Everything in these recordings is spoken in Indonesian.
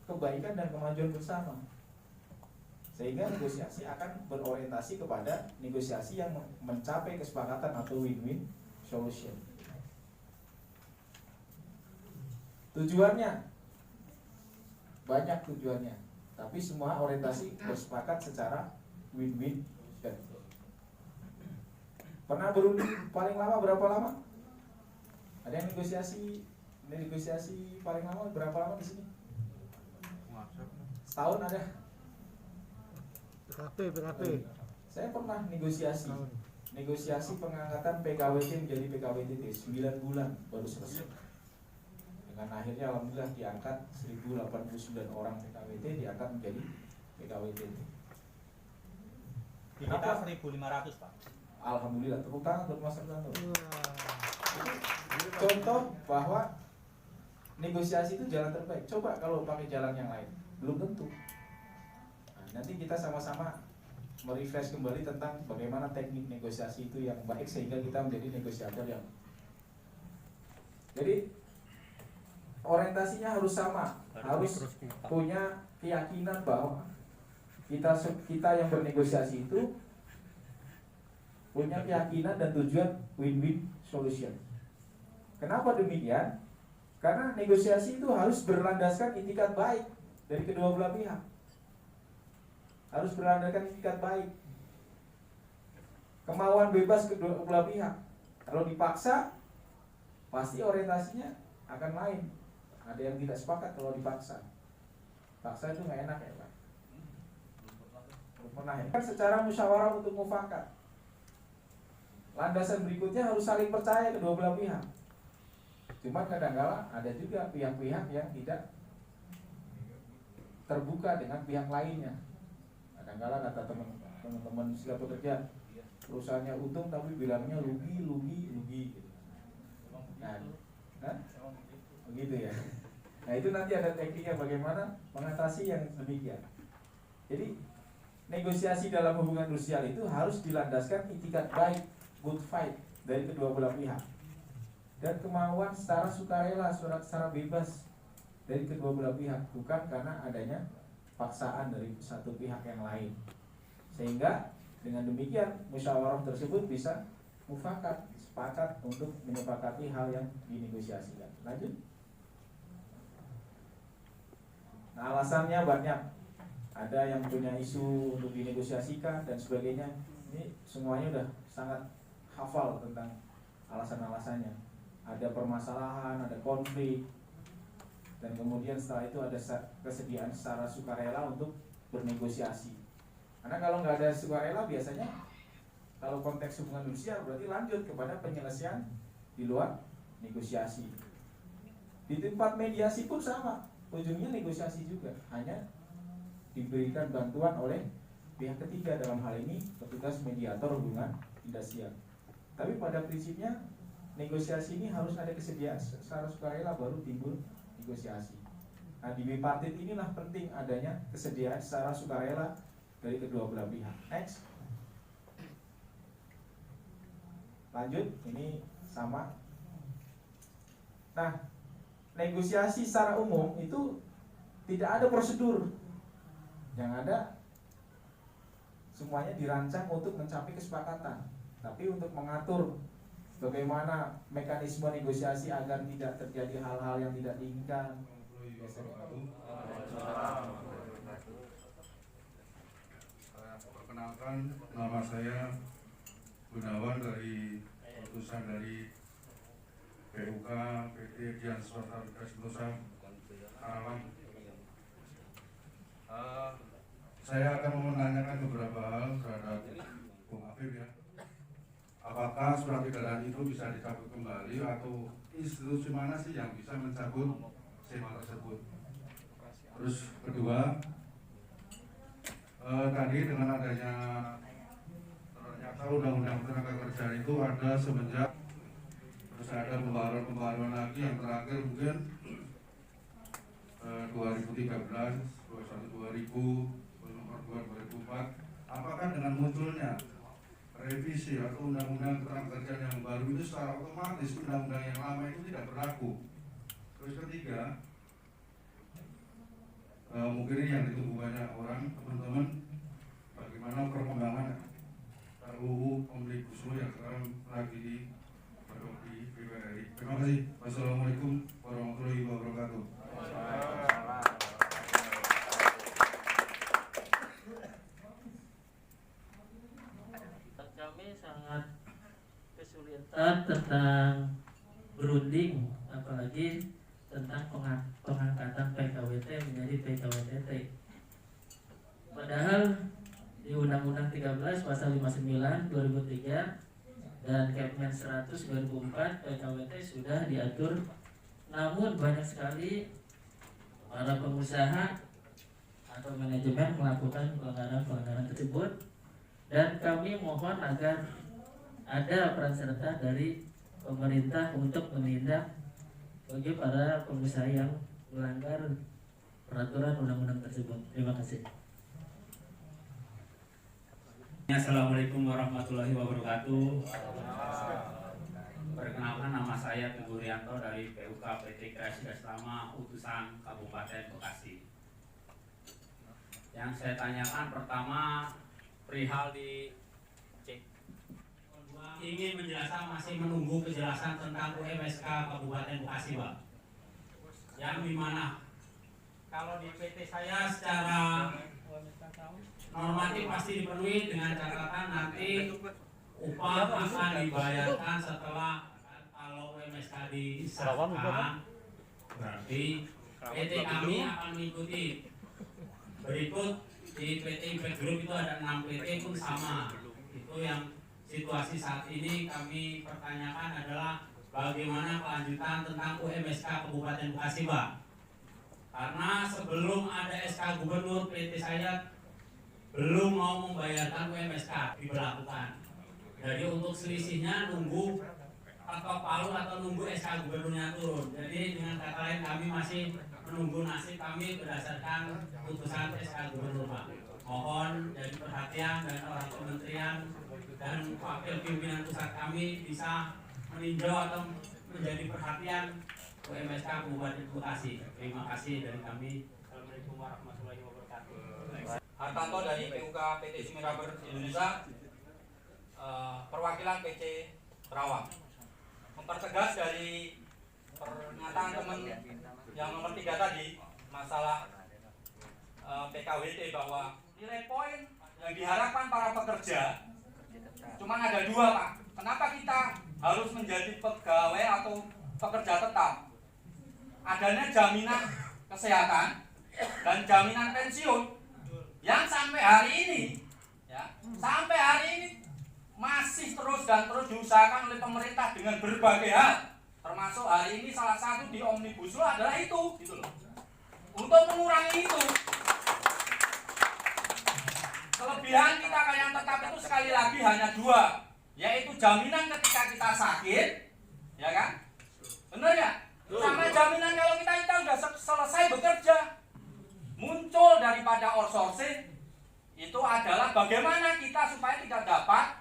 kebaikan dan kemajuan bersama. Sehingga negosiasi akan berorientasi kepada negosiasi yang mencapai kesepakatan atau win-win solution. Tujuannya banyak tujuannya, tapi semua orientasi bersepakat secara win-win solution. Pernah berunding paling lama berapa lama? Ada yang negosiasi paling lama berapa lama di sini? Setahun ada? PKP. Saya pernah negosiasi pengangkatan PKWT menjadi PKWTT 9 bulan baru selesai. Dengan akhirnya alhamdulillah diangkat 1089 orang PKWT diangkat menjadi PKWTT. Di kita 1.500 Pak. Alhamdulillah, tepuk tangan untuk Mas Ertanto. Contoh bahwa negosiasi itu jalan terbaik. Coba kalau pakai jalan yang lain, belum tentu. Nah, nanti kita sama-sama merefresh kembali tentang bagaimana teknik negosiasi itu yang baik sehingga kita menjadi negosiator yang. Jadi orientasinya harus sama, harus punya keyakinan bahwa kita yang bernegosiasi itu punya keyakinan dan tujuan win-win solution. Kenapa demikian? Karena negosiasi itu harus berlandaskan itikat baik dari kedua belah pihak. Harus berlandaskan itikat baik. Kemauan bebas kedua belah pihak. Kalau dipaksa, pasti orientasinya akan lain. Ada yang tidak sepakat kalau dipaksa. Paksa itu nggak enak ya Pak. Belum pernah ya. Kan secara musyawarah untuk mufakat. Landasan berikutnya harus saling percaya kedua belah pihak. Cuma kadang-kala ada juga pihak-pihak yang tidak terbuka dengan pihak lainnya. Kadang-kala kata teman-teman serikat pekerja, perusahaannya untung tapi bilangnya rugi. Nah, begitu ya. Nah itu nanti ada tekniknya bagaimana mengatasi yang demikian. Jadi negosiasi dalam hubungan sosial itu harus dilandaskan itikat baik, good fight dari kedua belah pihak. Dan kemauan secara sukarela, secara bebas dari kedua belah pihak, bukan karena adanya paksaan dari satu pihak yang lain. Sehingga dengan demikian musyawarah tersebut bisa mufakat, sepakat untuk menyepakati hal yang dinegosiasikan. Lanjut. Nah, alasannya banyak. Ada yang punya isu untuk dinegosiasikan dan sebagainya. Ini semuanya udah sangat hafal tentang alasan-alasannya. Ada permasalahan, ada konflik, dan kemudian setelah itu ada kesediaan secara sukarela untuk bernegosiasi. Karena kalau nggak ada sukarela biasanya kalau konteks hubungan sosial berarti lanjut kepada penyelesaian di luar negosiasi. Di tempat mediasi pun sama, ujungnya negosiasi juga, hanya diberikan bantuan oleh pihak ketiga, dalam hal ini petugas mediator hubungan industrial. Tapi pada prinsipnya negosiasi ini harus ada kesediaan secara sukarela baru timbul negosiasi. Nah di bipartit inilah penting adanya kesediaan secara sukarela dari kedua belah pihak. Next. Lanjut, ini sama. Nah, negosiasi secara umum itu tidak ada prosedur. Yang ada semuanya dirancang untuk mencapai kesepakatan. Tapi untuk mengatur bagaimana mekanisme negosiasi agar tidak terjadi hal-hal yang tidak diinginkan. Perkenalkan, nama saya Gunawan dari utusan dari PUK PT Dian Swasta Sentosa Karawang. Saya akan menanyakan beberapa hal terhadap Bung Afif ya. Apakah surat edaran itu bisa dicabut kembali atau institusi mana sih yang bisa mencabut SEMA tersebut? Terus kedua, tadi dengan adanya ternyata undang-undang tenaga kerja itu ada semenjak, terus ada pembaharuan lagi yang terakhir mungkin 2013, 2004. Apakah dengan munculnya revisi atau undang-undang ketenaga kerjaan yang baru itu secara otomatis undang-undang yang lama itu tidak berlaku? Terus ketiga, mungkin ini yang ditunggu banyak orang, teman-teman, bagaimana perkembangan RUU Omnibus Law yang sekarang lagi digodok di DPR RI. Terima kasih. Wassalamualaikum warahmatullahi wabarakatuh. Kami sangat kesulitan tentang berunding, apalagi tentang pengangkatan PKWT menjadi PKWTT. Padahal di Undang-Undang 13 Pasal 59 2003 dan Kepmen 100 2004 PKWT sudah diatur, namun banyak sekali para pengusaha atau manajemen melakukan pelanggaran tersebut, dan kami mohon agar ada peran serta dari pemerintah untuk menindak bagi para pengusaha yang melanggar peraturan undang-undang tersebut. Terima kasih. Assalamualaikum warahmatullahi wabarakatuh. Perkenalkan, nama saya Teguh Rianto dari PUK PT Kreasi Asrama Utusan Kabupaten Bekasi. Yang saya tanyakan pertama perihal di ingin menjelaskan, masih menunggu kejelasan tentang UMSK Kabupaten Bekasi, Pak. Yang dimana kalau di PT saya secara normatif pasti dipenuhi dengan catatan nanti upah akan dibayarkan setelah, kalau UMSK disahkan berarti PT kami akan mengikuti. Berikut di PT Impact Group itu ada 6 PT pun sama. Itu yang situasi saat ini kami pertanyakan adalah bagaimana kelanjutan tentang UMSK Kabupaten Bekasi, Pak. Karena sebelum ada SK Gubernur, PT saya belum mau membayarkan UMSK diberlakukan. Jadi untuk selisihnya nunggu atau palu atau nunggu SK Gubernurnya turun. Jadi dengan kata lain kami masih menunggu nasib kami berdasarkan putusan SK Gubernur, Pak. Mohon jadi perhatian dan orang kementerian dan wakil pimpinan pusat kami bisa meninjau atau menjadi perhatian UMSK Kabupaten Bekasi. Terima kasih dari kami. Assalamualaikum warahmatullahi wabarakatuh. Hartanto dari PUK PT Sumirabur Indonesia, perwakilan PC Terawang. Mempertegas dari pernyataan teman yang nomor 3 tadi, masalah PKWT, bahwa nilai poin yang diharapkan para pekerja cuma ada 2, Pak. Kenapa kita harus menjadi pegawai atau pekerja tetap? Adanya jaminan kesehatan dan jaminan pensiun yang sampai hari ini, ya, sampai hari ini masih terus dan terus diusahakan oleh pemerintah dengan berbagai hal, termasuk hari ini salah satu di Omnibus Law adalah itu, gitu loh, untuk mengurangi itu. Kelebihan kita yang tetap itu sekali lagi hanya 2, yaitu jaminan ketika kita sakit, ya kan, benar ya, sama jaminan kalau kita sudah selesai bekerja. Muncul daripada outsourcing itu adalah bagaimana kita supaya tidak dapat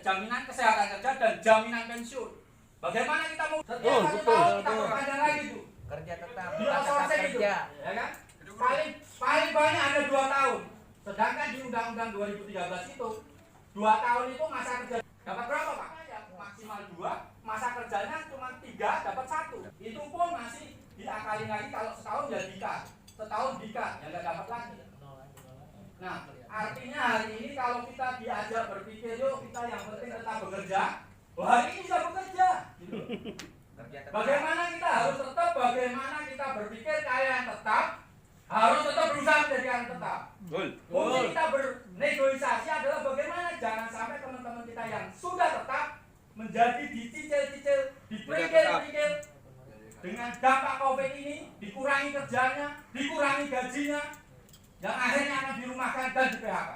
jaminan kesehatan kerja dan jaminan pensiun. Bagaimana kita mau setiap 1 tahun kita perpanjang lagi itu kerja tetap di outsourcing itu, ya kan? Paling banyak ada 2 tahun. Sedangkan di Undang-Undang 2013 itu 2 tahun itu masa kerja dapat berapa, Pak? Ya, maksimal 2, masa kerjanya cuma 3, dapat 1. Itu pun masih diakali lagi kalau setahun ya dikat. Setahun dikat, ya nggak dapat lagi. Nah, artinya hari ini kalau kita diajak berpikir, yuk kita yang penting tetap bekerja, hari ini bisa bekerja. Gitu. Bagaimana kita harus tetap, bagaimana kita berpikir kaya yang tetap, harus tetap berusaha menjadi yang tetap. Mungkin kita bernegosiasi adalah bagaimana jangan sampai teman-teman kita yang sudah tetap menjadi dicicil-cicil, diperikil-perikil. Dengan dampak COVID ini, dikurangi kerjanya, dikurangi gajinya, yang akhirnya akan dirumahkan dan di PHK.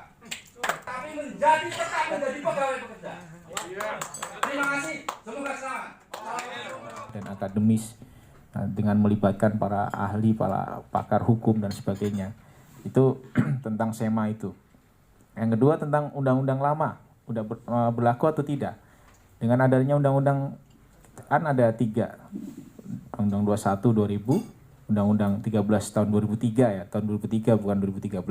Tapi tetap menjadi pegawai pekerja. Terima kasih, semoga selamat. Dan akademis dengan melibatkan para ahli, para pakar hukum dan sebagainya. Itu tentang SEMA itu. Yang kedua tentang undang-undang lama, udah berlaku atau tidak. Dengan adanya undang-undang, kan ada 3, Undang-Undang 21 2000, Undang-Undang 13 tahun 2003 ya, tahun 2003 bukan 2013.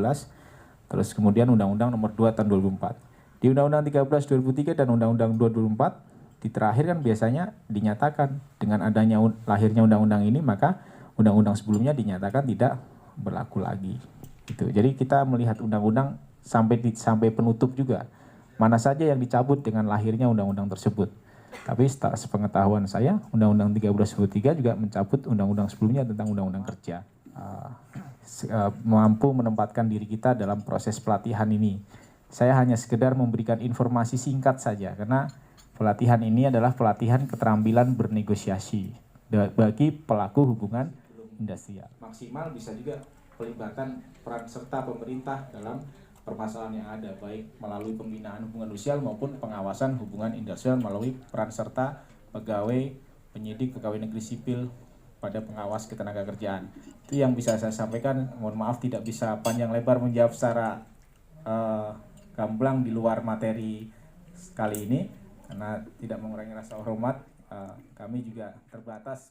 Terus kemudian Undang-Undang nomor 2 tahun 2004. Di Undang-Undang 13 2003 dan Undang-Undang 2 2004 di terakhir kan biasanya dinyatakan dengan adanya lahirnya undang-undang ini maka undang-undang sebelumnya dinyatakan tidak berlaku lagi. Gitu. Jadi kita melihat undang-undang sampai penutup juga. Mana saja yang dicabut dengan lahirnya undang-undang tersebut. Tapi sepengetahuan saya, Undang-Undang 1323 juga mencabut undang-undang sebelumnya tentang undang-undang kerja. Mampu menempatkan diri kita dalam proses pelatihan ini. Saya hanya sekedar memberikan informasi singkat saja, karena pelatihan ini adalah pelatihan keterampilan bernegosiasi bagi pelaku hubungan industrial. Maksimal bisa juga pelibatan peran serta pemerintah dalam permasalahan yang ada, baik melalui pembinaan hubungan industrial maupun pengawasan hubungan industrial melalui peran serta pegawai, penyidik, pegawai negeri sipil pada pengawas ketenagakerjaan. Itu yang bisa saya sampaikan. Mohon maaf tidak bisa panjang lebar menjawab secara gamblang di luar materi kali ini, karena tidak mengurangi rasa hormat. Kami juga terbatas